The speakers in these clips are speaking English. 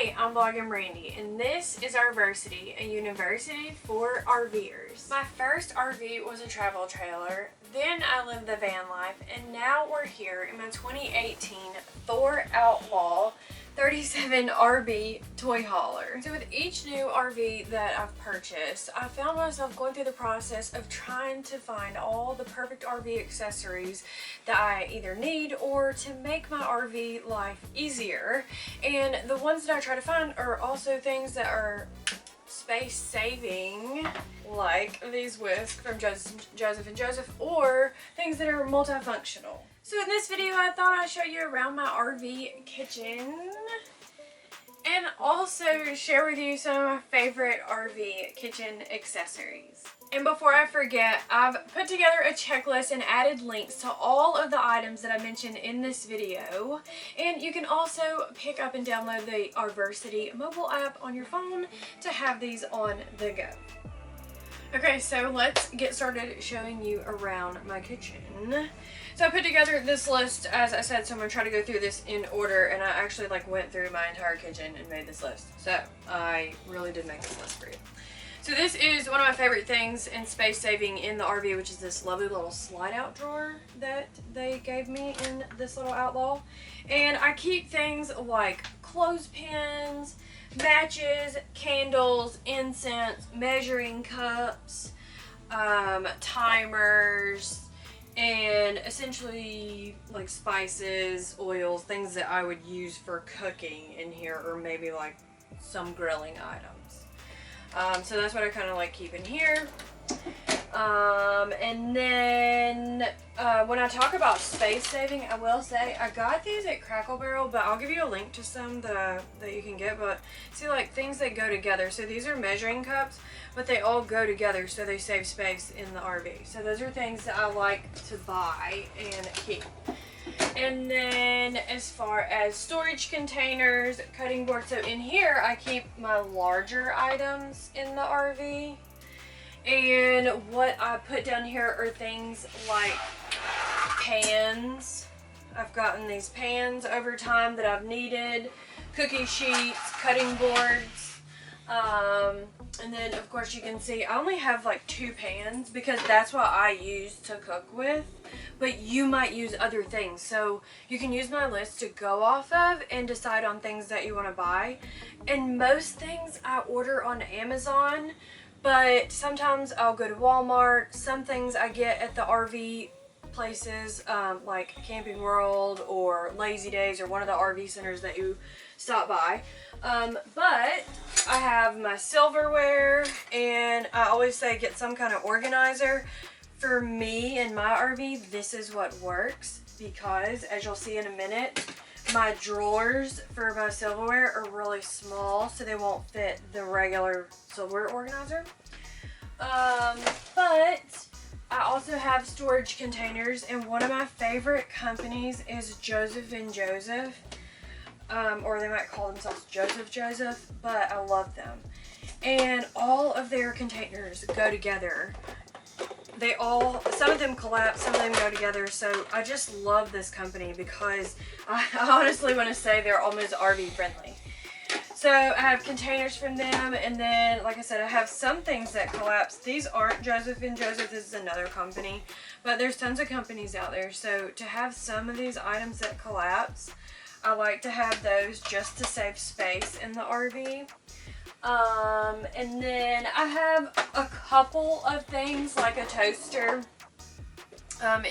Hey, I'm Vlogging Brandy, and this is RVersity, a university for RVers. My first RV was a travel trailer, then I lived the van life, and now we're here in my 2018 Thor Outlaw 37 RV toy hauler. So with each new RV that I've purchased, I found myself going through the process of trying to find all the perfect RV accessories that I either need or to make my RV life easier. And the ones that I try to find are also things that are space saving, like these whisks from Joseph & Joseph, or things that are multifunctional. So in this video, I thought I'd show you around my RV kitchen and also share with you some of my favorite RV kitchen accessories. And before I forget, I've put together a checklist and added links to all of the items that I mentioned in this video. And you can also pick up and download the RVersity mobile app on your phone to have these on the go. Okay, so let's get started showing you around my kitchen. So I put together this list, as I said, so I'm going to try to go through this in order, and I actually went through my entire kitchen and made this list. So I really did make this list for you. So this is one of my favorite things in space saving in the RV, which is this lovely little slide out drawer that they gave me in this little Outlaw. And I keep things like clothespins, matches, candles, incense, measuring cups, timers, and essentially like spices, oils, things that I would use for cooking in here, or maybe like some grilling items. So that's what I kind of like keep in here. And then when I talk about space saving, I will say I got these at Crackle Barrel, but I'll give you a link to some that you can get. But see, like things that go together. So these are measuring cups, but they all go together, so they save space in the RV. So those are things that I like to buy and keep. And then as far as storage containers, cutting boards, so in here I keep my larger items in the RV. And what I put down here are things like pans. I've gotten these pans over time that I've needed, cookie sheets, cutting boards. And then of course you can see I only have like 2 pans because that's what I use to cook with, but you might use other things. So you can use my list to go off of and decide on things that you want to buy. And most things I order on Amazon, but sometimes I'll go to Walmart. Some things I get at the RV places, like Camping World or Lazy Days or one of the RV centers that you stop by. But I have my silverware, and I always say get some kind of organizer. For me in my RV, this is what works, because as you'll see in a minute, my drawers for my silverware are really small, so they won't fit the regular silverware organizer. But I also have storage containers, and one of my favorite companies is Joseph & Joseph, or they might call themselves Joseph, but I love them. And all of their containers go together. Some of them collapse, some of them go together, so I just love this company because I honestly want to say they're almost RV friendly. So I have containers from them, and then like I said, I have some things that collapse. These aren't Joseph & Joseph, this is another company, but there's tons of companies out there. So to have some of these items that collapse, I like to have those just to save space in the RV. And then I have a couple of things like a toaster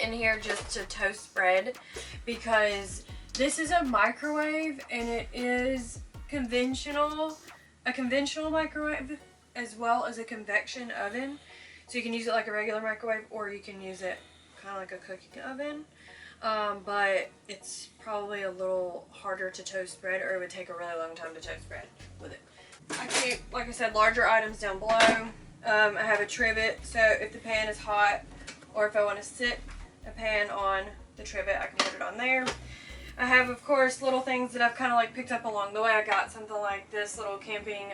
in here just to toast bread, because this is a microwave and it is a conventional microwave as well as a convection oven. So you can use it like a regular microwave, or you can use it kind of like a cooking oven. But it's probably a little harder to toast bread, or it would take a really long time to toast bread with it. I keep, like I said, larger items down below. I have a trivet, so if the pan is hot, or if I want to sit a pan on the trivet, I can put it on there. I have, of course, little things that I've kind of like picked up along the way. I got something like this little camping,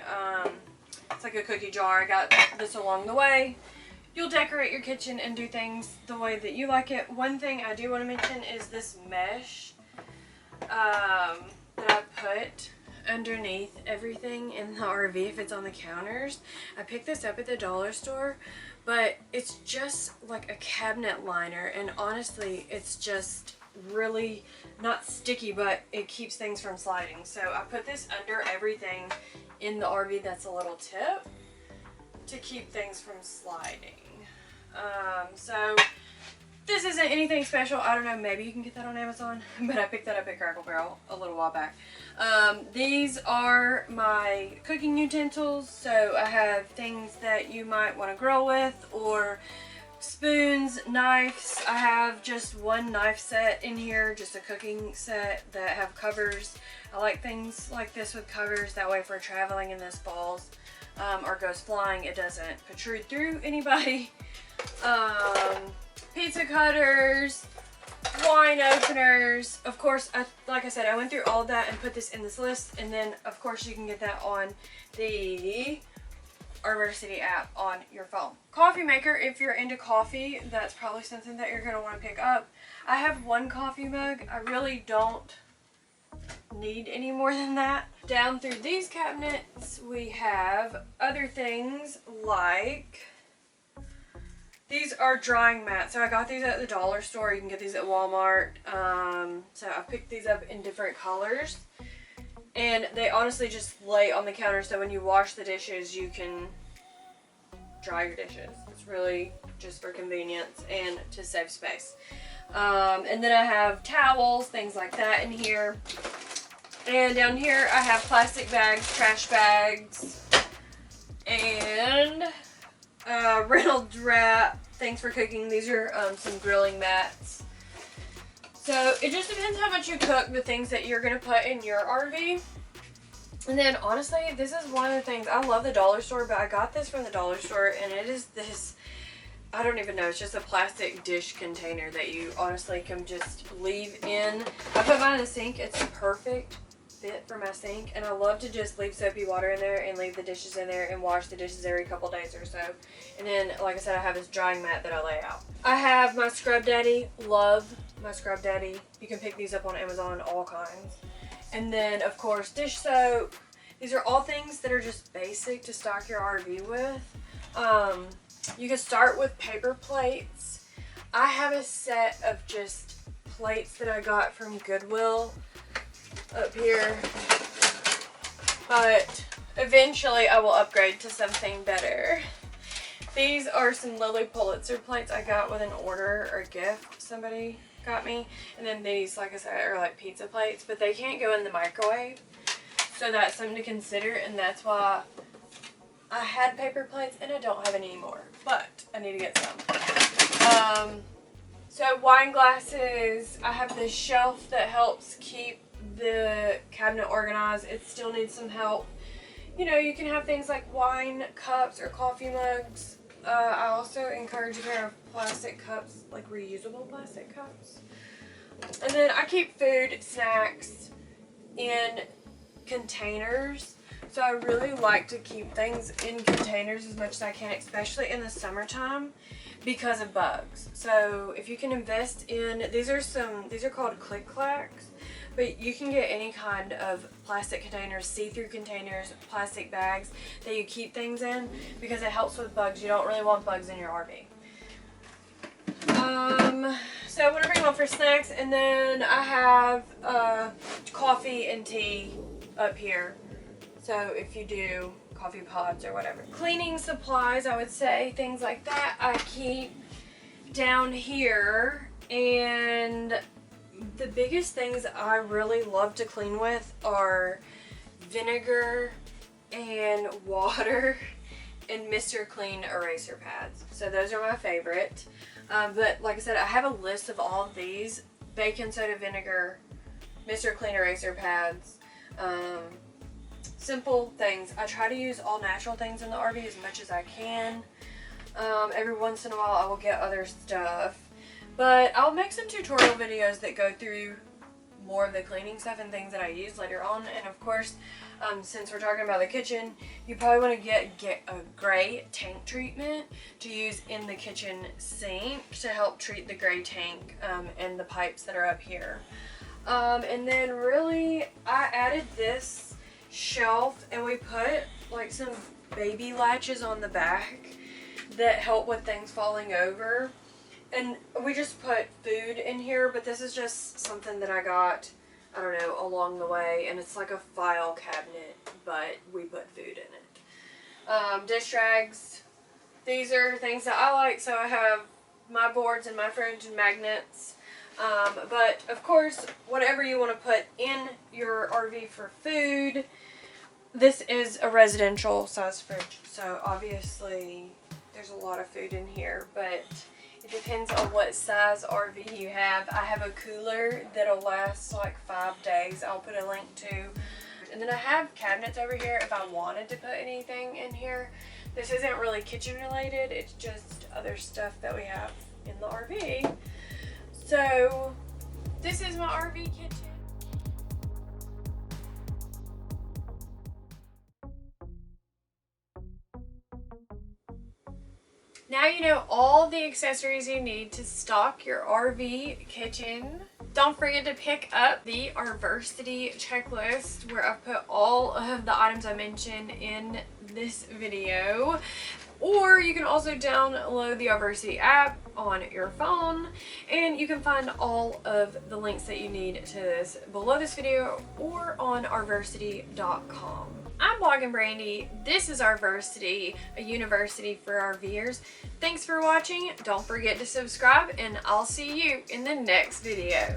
it's like a cookie jar. I got this along the way. You'll decorate your kitchen and do things the way that you like it. One thing I do want to mention is this mesh that I put underneath everything in the RV if it's on the counters. I picked this up at the dollar store, but it's just like a cabinet liner, and honestly it's just really not sticky, but it keeps things from sliding. So I put this under everything in the RV. That's a little tip to keep things from sliding. So this isn't anything special. I don't know, maybe you can get that on Amazon, but I picked that up at Crackle Barrel a little while back. These are my cooking utensils. So I have things that you might want to grill with, or spoons, knives. I have just one knife set in here, just a cooking set that have covers. I like things like this with covers, that way if we're traveling and this falls or goes flying, it doesn't protrude through anybody. Pizza cutters, wine openers. Of course, like I said, I went through all of that and put this in this list, and then of course you can get that on the RVersity app on your phone. Coffee maker, if you're into coffee, that's probably something that you're going to want to pick up. I have one coffee mug. I really don't need any more than that. Down through these cabinets we have other things like these are drying mats. So I got these at the dollar store. You can get these at Walmart. So I picked these up in different colors. And they honestly just lay on the counter, so when you wash the dishes, you can dry your dishes. It's really just for convenience and to save space. And then I have towels, things like that in here. And down here I have plastic bags, trash bags, and Reynolds wrap, things for cooking. These are some grilling mats. So it just depends how much you cook, the things that you're going to put in your RV. And then honestly, this is one of the things, I love the dollar store, but I got this from the dollar store, and it is this, I don't even know, it's just a plastic dish container that you honestly can just leave in. I put mine in the sink. It's a perfect fit for my sink, and I love to just leave soapy water in there and leave the dishes in there and wash the dishes every couple days or so. And then, like I said, I have this drying mat that I lay out. I have my Scrub Daddy. Love my Scrub Daddy. You can pick these up on Amazon, all kinds. And then, of course, dish soap. These are all things that are just basic to stock your RV with. You can start with paper plates. I have a set of just plates that I got from Goodwill up here, but eventually I will upgrade to something better. These are some Lily Pulitzer plates I got with an order or gift somebody got me. And then these, like I said, are like pizza plates, but they can't go in the microwave, so that's something to consider, and that's why I had paper plates and I don't have any anymore, but I need to get some. So wine glasses. I have this shelf that helps keep the cabinet organized. It still needs some help. You know, you can have things like wine cups or coffee mugs. I also encourage a pair of plastic cups, like reusable plastic cups. And then I keep food, snacks in containers. So I really like to keep things in containers as much as I can, especially in the summertime, because of bugs. So if you can invest in, these are called Click Clacks, but you can get any kind of plastic containers, see-through containers, plastic bags that you keep things in, because it helps with bugs. You don't really want bugs in your RV. So I'm going to bring one for snacks, and then I have coffee and tea up here. So if you do coffee pods or whatever. Cleaning supplies, I would say, things like that, I keep down here. And the biggest things I really love to clean with are vinegar and water and Mr. Clean eraser pads. So those are my favorite. But like I said, I have a list of all of these. Baking soda vinegar, Mr. Clean eraser pads, simple things. I try to use all natural things in the RV as much as I can. Every once in a while I will get other stuff. But I'll make some tutorial videos that go through more of the cleaning stuff and things that I use later on. And of course, since we're talking about the kitchen, you probably want to get a gray tank treatment to use in the kitchen sink to help treat the gray tank and the pipes that are up here. And then really, I added this shelf, and we put like some baby latches on the back that help with things falling over. And we just put food in here, but this is just something that I got, I don't know, along the way, and it's like a file cabinet, but we put food in it. Dish rags. These are things that I like, so I have my boards and my fridge and magnets. But of course, whatever you want to put in your RV for food, this is a residential size fridge, so obviously there's a lot of food in here, but it depends on what size RV you have. I have a cooler that'll last like 5 days. I'll put a link to. And then I have cabinets over here if I wanted to put anything in here. This isn't really kitchen related, it's just other stuff that we have in the RV. So this is my RV kitchen. Now you know all the accessories you need to stock your RV kitchen. Don't forget to pick up the RVersity checklist where I've put all of the items I mentioned in this video. Or you can also download the RVersity app on your phone, and you can find all of the links that you need to this below this video or on RVersity.com. I'm Blogging Brandy. This is RVersity, a university for RVers. Thanks for watching. Don't forget to subscribe, and I'll see you in the next video.